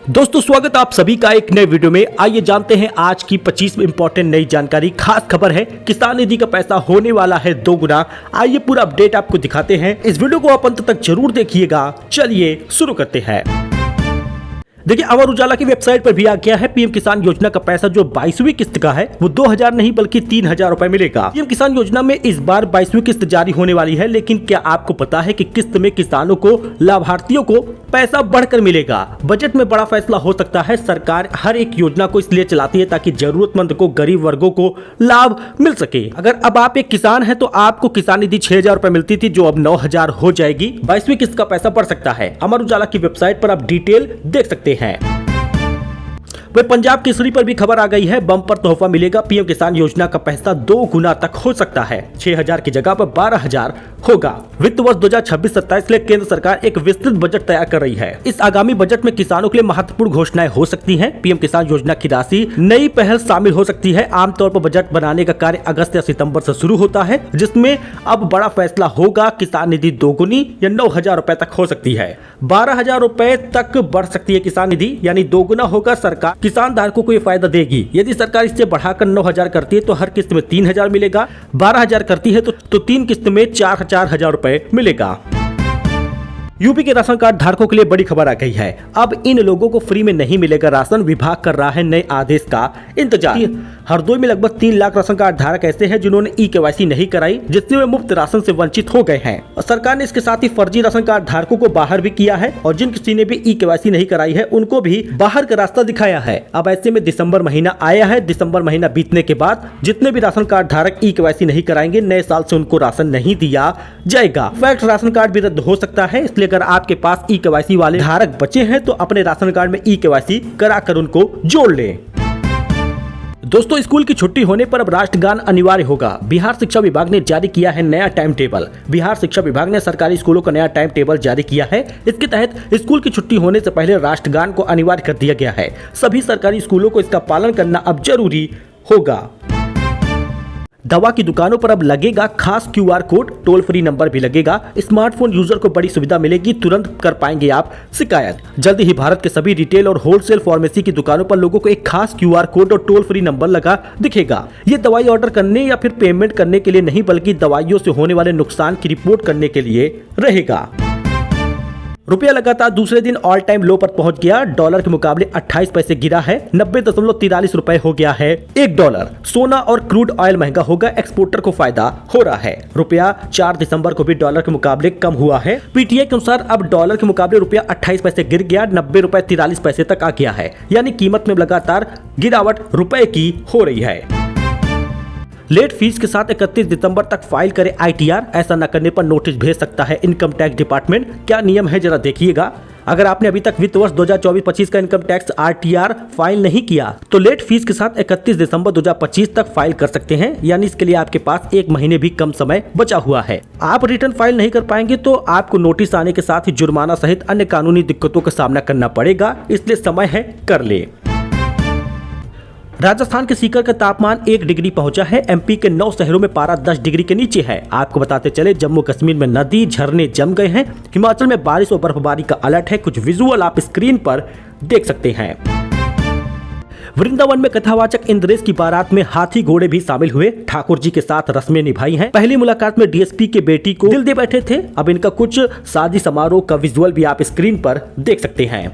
दोस्तों स्वागत आप सभी का एक नए वीडियो में। आइए जानते हैं आज की 25 इंपॉर्टेंट नई जानकारी। खास खबर है, किसान निधि का पैसा होने वाला है 2 गुना। आइए पूरा अपडेट आपको दिखाते हैं, इस वीडियो को आप अंत तक जरूर देखिएगा। चलिए शुरू करते हैं। देखिए, अमर उजाला की वेबसाइट पर भी आ गया है, पीएम किसान योजना का पैसा जो 22वीं किस्त का है वो 2000 नहीं बल्कि 3000 रुपए मिलेगा। पीएम किसान योजना में इस बार 22वीं किस्त जारी होने वाली है, लेकिन क्या आपको पता है कि किस्त में किसानों को, लाभार्थियों को पैसा बढ़कर मिलेगा। बजट में बड़ा फैसला हो सकता है। सरकार हर एक योजना को इसलिए चलाती है ताकि जरूरतमंद को, गरीब वर्गों को लाभ मिल सके। अगर अब आप एक किसान है तो आपको किसान निधि 6000 रुपए मिलती थी जो अब 9000 हो जाएगी। 22वीं किस्त का पैसा बढ़ सकता है। अमर उजाला की वेबसाइट पर आप डिटेल देख सकते हैं। वह पंजाब केसरी पर भी खबर आ गई है, बम्पर तोहफा मिलेगा, पीएम किसान योजना का पैसा 2 गुना तक हो सकता है। 6000 की जगह पर 12000 होगा। वित्त वर्ष 2026-27 के लिए केंद्र सरकार एक विस्तृत बजट तैयार कर रही है। इस आगामी बजट में किसानों के लिए महत्वपूर्ण घोषणाएं हो सकती हैं। पीएम किसान योजना की राशि, नई पहल शामिल हो सकती है। आमतौर पर बजट बनाने का कार्य अगस्त या सितंबर से शुरू होता है, जिसमें अब बड़ा फैसला होगा। किसान निधि 2 गुनी या 9000 रुपए तक हो सकती है। 12000 रुपए तक बढ़ सकती है किसान निधि, यानी 2 गुना होगा। सरकार किसान धारकों को ये फायदा देगी। यदि सरकार इससे बढ़ाकर 9000 करती है तो हर किस्त में 3000 मिलेगा। 12000 करती है तो 3 किस्त में 4000 रुपए मिलेगा। यूपी के राशन कार्ड धारकों के लिए बड़ी खबर आ गई है। अब इन लोगों को फ्री में नहीं मिलेगा राशन। विभाग कर रहा है नए आदेश का इंतजार। हरदोई में लगभग 3 लाख राशन कार्ड धारक ऐसे हैं जिन्होंने ई-केवाईसी नहीं कराई, जिससे वे मुफ्त राशन से वंचित हो गए हैं। और सरकार ने इसके साथ ही फर्जी राशन कार्ड धारकों को बाहर भी किया है और जिन किसी ने भी ई-केवाईसी नहीं कराई है उनको भी बाहर का रास्ता दिखाया है। अब ऐसे में दिसंबर महीना आया है। दिसंबर महीना बीतने के बाद जितने भी राशन कार्ड धारक ई-केवाईसी नहीं कराएंगे, नए साल से उनको राशन नहीं दिया जाएगा। फैक्ट राशन कार्ड भी रद्द हो सकता है। इसलिए अगर आपके पास ई-केवाईसी वाले धारक बचे हैं तो अपने राशन कार्ड में ई-केवाईसी कराकर उनको जोड़ लें। दोस्तों, स्कूल की छुट्टी होने पर अब राष्ट्रगान अनिवार्य होगा। बिहार शिक्षा विभाग ने जारी किया है नया टाइम टेबल। बिहार शिक्षा विभाग ने सरकारी स्कूलों का नया टाइम टेबल जारी किया है। इसके तहत स्कूल की छुट्टी होने से पहले राष्ट्रगान को अनिवार्य कर दिया गया है। सभी सरकारी स्कूलों को इसका पालन करना अब जरूरी होगा। दवा की दुकानों पर अब लगेगा खास QR code, toll free number भी लगेगा। स्मार्टफोन यूजर को बड़ी सुविधा मिलेगी, तुरंत कर पाएंगे आप शिकायत। जल्द ही भारत के सभी रिटेल और होलसेल फार्मेसी की दुकानों पर लोगों को एक खास QR कोड और टोल फ्री नंबर लगा दिखेगा। ये दवाई ऑर्डर करने या फिर पेमेंट करने के लिए नहीं, बल्कि दवाइयों से होने वाले नुकसान की रिपोर्ट करने के लिए रहेगा। रुपया लगातार दूसरे दिन ऑल टाइम लो पर पहुंच गया। डॉलर के मुकाबले 28 पैसे गिरा है। 90.43 रुपए हो गया है $1। सोना और क्रूड ऑयल महंगा होगा, एक्सपोर्टर को फायदा हो रहा है। रुपया 4 दिसंबर को भी डॉलर के मुकाबले कम हुआ है। पीटीआई के अनुसार अब डॉलर के मुकाबले रुपया 28 पैसे गिर गया, 90.43 तक आ गया है। यानी कीमत में लगातार गिरावट रुपए की हो रही है। लेट फीस के साथ 31 दिसंबर तक फाइल करे ITR। ऐसा न करने पर नोटिस भेज सकता है इनकम टैक्स डिपार्टमेंट। क्या नियम है जरा देखिएगा। अगर आपने अभी तक वित्त वर्ष 2024-25 का इनकम टैक्स RTR फाइल नहीं किया तो लेट फीस के साथ 31 दिसंबर 2025 तक फाइल कर सकते हैं। यानी इसके लिए आपके पास 1 महीने भी कम समय बचा हुआ है। आप रिटर्न फाइल नहीं कर पाएंगे तो आपको नोटिस आने के साथ ही जुर्माना सहित अन्य कानूनी दिक्कतों का सामना करना पड़ेगा, इसलिए समय है कर ले। राजस्थान के सीकर का तापमान 1 डिग्री पहुंचा है। MP के 9 शहरों में पारा 10 डिग्री के नीचे है। आपको बताते चले, जम्मू कश्मीर में नदी झरने जम गए हैं। हिमाचल में बारिश और बर्फबारी का अलर्ट है। कुछ विजुअल आप स्क्रीन पर देख सकते हैं। वृंदावन में कथावाचक इंद्रेश की बारात में हाथी घोड़े भी शामिल हुए। ठाकुर जी के साथ रस्में निभाई हैं। पहली मुलाकात में DSP के बेटी को दिल दे बैठे थे। अब इनका कुछ शादी समारोह का विजुअल भी आप स्क्रीन पर देख सकते हैं।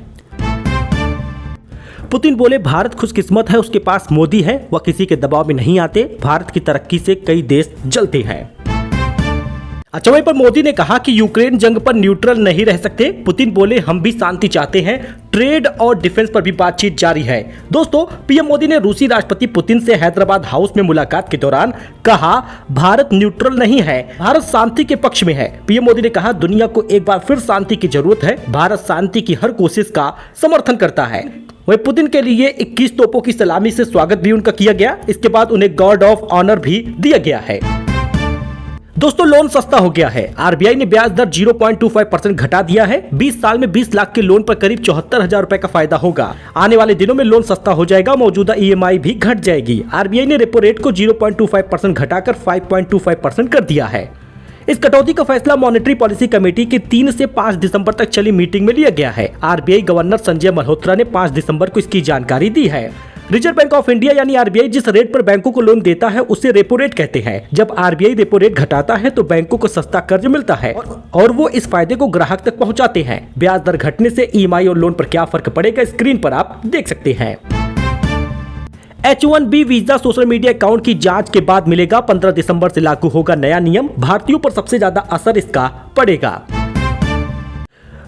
पुतिन बोले, भारत खुशकिस्मत है, उसके पास मोदी है, वह किसी के दबाव में नहीं आते। भारत की तरक्की से कई देश जलते हैं। अच्छा, वहीं पर मोदी ने कहा कि यूक्रेन जंग पर न्यूट्रल नहीं रह सकते। पुतिन बोले, हम भी शांति चाहते हैं। ट्रेड और डिफेंस पर भी बातचीत जारी है। दोस्तों, पीएम मोदी ने रूसी राष्ट्रपति पुतिन से हैदराबाद हाउस में मुलाकात के दौरान कहा, भारत न्यूट्रल नहीं है, भारत शांति के पक्ष में है। पीएम मोदी ने कहा, दुनिया को एक बार फिर शांति की जरूरत है। भारत शांति की हर कोशिश का समर्थन करता है। वही पुतिन के लिए 21 तोपों की सलामी से स्वागत भी उनका किया गया। इसके बाद उन्हें गार्ड ऑफ ऑनर भी दिया गया है। दोस्तों, लोन सस्ता हो गया है। RBI ने ब्याज दर 0.25% घटा दिया है। 20 साल में 20 लाख के लोन पर करीब 74,000 रुपए का फायदा होगा। आने वाले दिनों में लोन सस्ता हो जाएगा, मौजूदा EMI भी घट जाएगी। RBI ने रेपो रेट को 0.25% घटाकर 5.25% कर दिया है। इस कटौती का फैसला मॉनेटरी पॉलिसी कमेटी की 3 से 5 दिसंबर तक चली मीटिंग में लिया गया है। आरबीआई गवर्नर संजय मल्होत्रा ने 5 दिसंबर को इसकी जानकारी दी है। रिजर्व बैंक ऑफ इंडिया यानी आरबीआई जिस रेट पर बैंकों को लोन देता है उसे रेपो रेट कहते हैं। जब आरबीआई रेपो रेट घटाता है तो बैंकों को सस्ता कर्ज मिलता है और वो इस फायदे को ग्राहक तक पहुंचाते हैं। ब्याज दर घटने से ईएमआई और लोन पर क्या फर्क पड़ेगा स्क्रीन पर आप देख सकते हैं। H1B visa social media account की जांच के बाद मिलेगा। 15 दिसंबर से लागू होगा नया नियम। भारतीयों पर सबसे ज्यादा असर इसका पड़ेगा।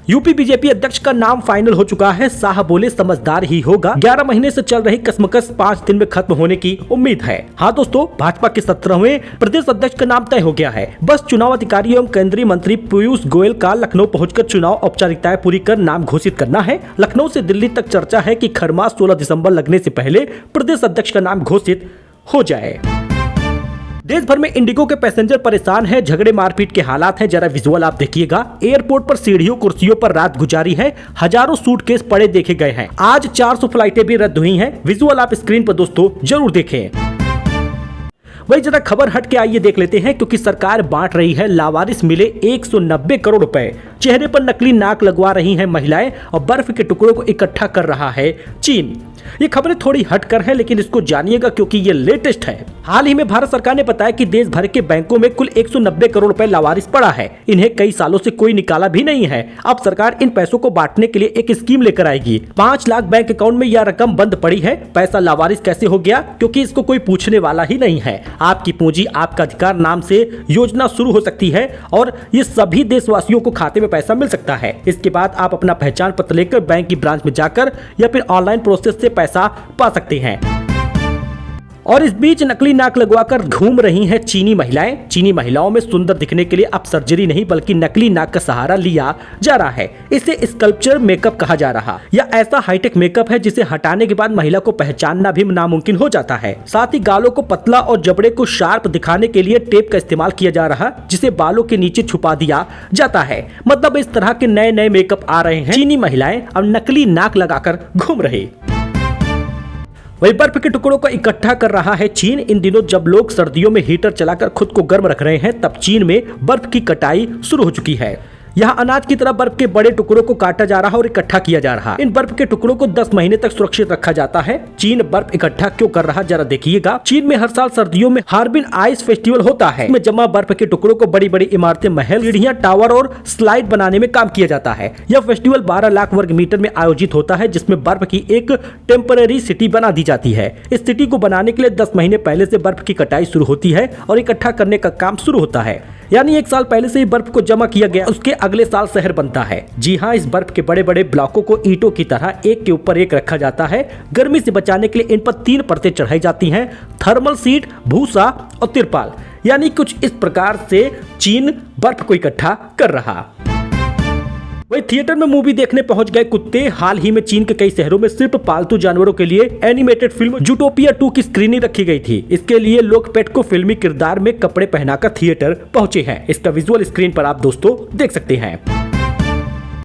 यूपी बीजेपी अध्यक्ष का नाम फाइनल हो चुका है। शाह बोले समझदार ही होगा। 11 महीने से चल रही कसमकस 5 दिन में खत्म होने की उम्मीद है। हाँ दोस्तों, भाजपा के 17वें प्रदेश अध्यक्ष का नाम तय हो गया है। बस चुनाव अधिकारी एवं केंद्रीय मंत्री पीयूष गोयल का लखनऊ पहुंचकर चुनाव औपचारिकताएं पूरी कर नाम घोषित करना है। लखनऊ से दिल्ली तक चर्चा है कि खरमास 16 दिसंबर लगने से पहले प्रदेश अध्यक्ष का नाम घोषित हो जाए। देश भर में इंडिगो के पैसेंजर परेशान हैं। झगड़े मारपीट के हालात हैं। जरा विजुअल आप देखिएगा। एयरपोर्ट पर सीढ़ियों कुर्सियों पर रात गुजारी है। हजारों सूटकेस पड़े देखे गए हैं। आज 400 फ्लाइटें भी रद्द हुई हैं। विजुअल आप स्क्रीन पर दोस्तों जरूर देखें। वही जरा खबर हट के आइए देख लेते हैं, क्योंकि सरकार बांट रही है लावारिस मिले 190 करोड़ रुपए। चेहरे पर नकली नाक लगवा रही हैं महिलाएं और बर्फ के टुकड़ों को इकट्ठा कर रहा है चीन। ये खबरें थोड़ी हटकर हैं, लेकिन इसको जानिएगा क्योंकि ये लेटेस्ट है। हाल ही में भारत सरकार ने बताया कि देश भर के बैंकों में कुल 190 करोड़ रुपए लावारिस पड़ा है। इन्हें कई सालों से कोई निकाला भी नहीं है। अब सरकार इन पैसों को बांटने के लिए एक स्कीम लेकर आएगी। 5 लाख बैंक अकाउंट में यह रकम बंद पड़ी है। पैसा लावारिस कैसे हो गया, क्योंकि इसको कोई पूछने वाला ही नहीं है। आपकी पूंजी आपका अधिकार नाम से योजना शुरू हो सकती है और ये सभी देशवासियों को खाते में पैसा मिल सकता है। इसके बाद आप अपना पहचान पत्र लेकर बैंक की ब्रांच में जाकर या फिर ऑनलाइन प्रोसेस से पैसा पा सकते हैं। और इस बीच नकली नाक लगवाकर घूम रही हैं चीनी महिलाएं। चीनी महिलाओं में सुंदर दिखने के लिए अब सर्जरी नहीं बल्कि नकली नाक का सहारा लिया जा रहा है। इसे स्कल्पचर मेकअप कहा जा रहा। यह ऐसा हाईटेक मेकअप है जिसे हटाने के बाद महिला को पहचानना भी नामुमकिन हो जाता है। साथ ही गालों को पतला और जबड़े को शार्प दिखाने के लिए टेप का इस्तेमाल किया जा रहा, जिसे बालों के नीचे छुपा दिया जाता है। मतलब इस तरह के नए नए मेकअप आ रहे हैं। चीनी महिलाएं अब नकली नाक लगाकर घूम रही। वही बर्फ के टुकड़ों को इकट्ठा कर रहा है चीन। इन दिनों जब लोग सर्दियों में हीटर चलाकर खुद को गर्म रख रहे हैं, तब चीन में बर्फ की कटाई शुरू हो चुकी है। यहाँ अनाज की तरह बर्फ के बड़े टुकड़ों को काटा जा रहा और इकट्ठा किया जा रहा। इन बर्फ के टुकड़ों को 10 महीने तक सुरक्षित रखा जाता है। चीन बर्फ इकट्ठा क्यों कर रहा जरा देखिएगा। चीन में हर साल सर्दियों में हार्बिन आइस फेस्टिवल होता है। इसमें जमा बर्फ के टुकड़ों को बड़ी बड़ी इमारतें, महल, सीढ़ियां, टावर और स्लाइड बनाने में काम किया जाता है। यह फेस्टिवल 12 लाख वर्ग मीटर में आयोजित होता है, जिसमें बर्फ की एक टेम्पररी सिटी बना दी जाती है। इस सिटी को बनाने के लिए 10 महीने पहले से बर्फ की कटाई शुरू होती है और इकट्ठा करने का काम शुरू होता है। यानी 1 साल पहले से ही बर्फ को जमा किया गया, उसके अगले साल शहर बनता है। जी हाँ, इस बर्फ के बड़े बड़े ब्लॉकों को ईंटों की तरह एक के ऊपर एक रखा जाता है। गर्मी से बचाने के लिए इन पर 3 परतें चढ़ाई जाती हैं, थर्मल शीट, भूसा और तिरपाल। यानी कुछ इस प्रकार से चीन बर्फ को इकट्ठा कर रहा। वही थिएटर में मूवी देखने पहुंच गए कुत्ते। हाल ही में चीन के कई शहरों में सिर्फ पालतू जानवरों के लिए एनिमेटेड फिल्म जूटोपिया 2 की स्क्रीनिंग रखी गई थी। इसके लिए लोग पेट को फिल्मी किरदार में कपड़े पहनाकर थिएटर पहुंचे हैं। इसका विजुअल स्क्रीन पर आप दोस्तों देख सकते हैं।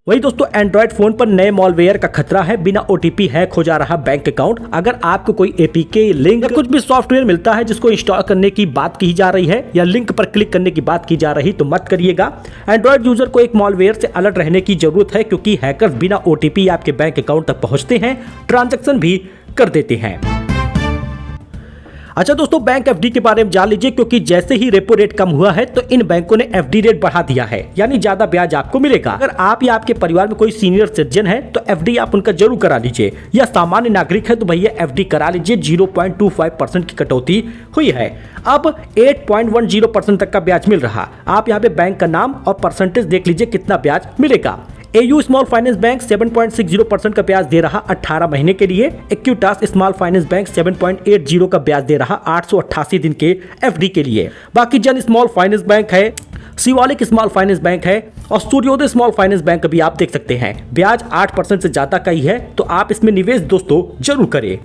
वही दोस्तों, एंड्रॉइड फोन पर नए मॉलवेयर का खतरा है। बिना ओटीपी हैक हो जा रहा बैंक अकाउंट। अगर आपको कोई एपीके, लिंक या कुछ भी सॉफ्टवेयर मिलता है जिसको इंस्टॉल करने की बात की जा रही है या लिंक पर क्लिक करने की बात की जा रही, तो मत करिएगा। एंड्रॉइड यूजर को एक मॉलवेयर से अलर्ट रहने की जरूरत है, क्योंकि हैकर्स बिना ओटीपी आपके बैंक अकाउंट तक पहुंचते हैं, ट्रांजैक्शन भी कर देते हैं। अच्छा दोस्तों, बैंक एफडी के बारे में जान लीजिए, क्योंकि जैसे ही रेपो रेट कम हुआ है तो इन बैंकों ने एफडी रेट बढ़ा दिया है, यानी ज्यादा ब्याज आपको मिलेगा। अगर आप या आपके परिवार में कोई सीनियर सिटीजन है तो एफडी आप उनका जरूर करा लीजिए, या सामान्य नागरिक है तो भैया एफडी करा लीजिए। 0.25% की कटौती हुई है। अब 8.10% तक का ब्याज मिल रहा। आप यहाँ पे बैंक का नाम और परसेंटेज देख लीजिए कितना ब्याज मिलेगा। एयू स्मॉल फाइनेंस बैंक 7.60% का ब्याज दे रहा 18 महीने के लिए। इक्विटास स्मॉल फाइनेंस बैंक 7.80 का ब्याज दे रहा 888 दिन के एफडी के लिए। बाकी जन स्मॉल फाइनेंस बैंक है, शिवालिक स्मॉल फाइनेंस बैंक है और सूर्योदय स्मॉल फाइनेंस बैंक भी आप देख सकते हैं। ब्याज 8% से ज्यादा का ही है, तो आप इसमें निवेश दोस्तों जरूर करें।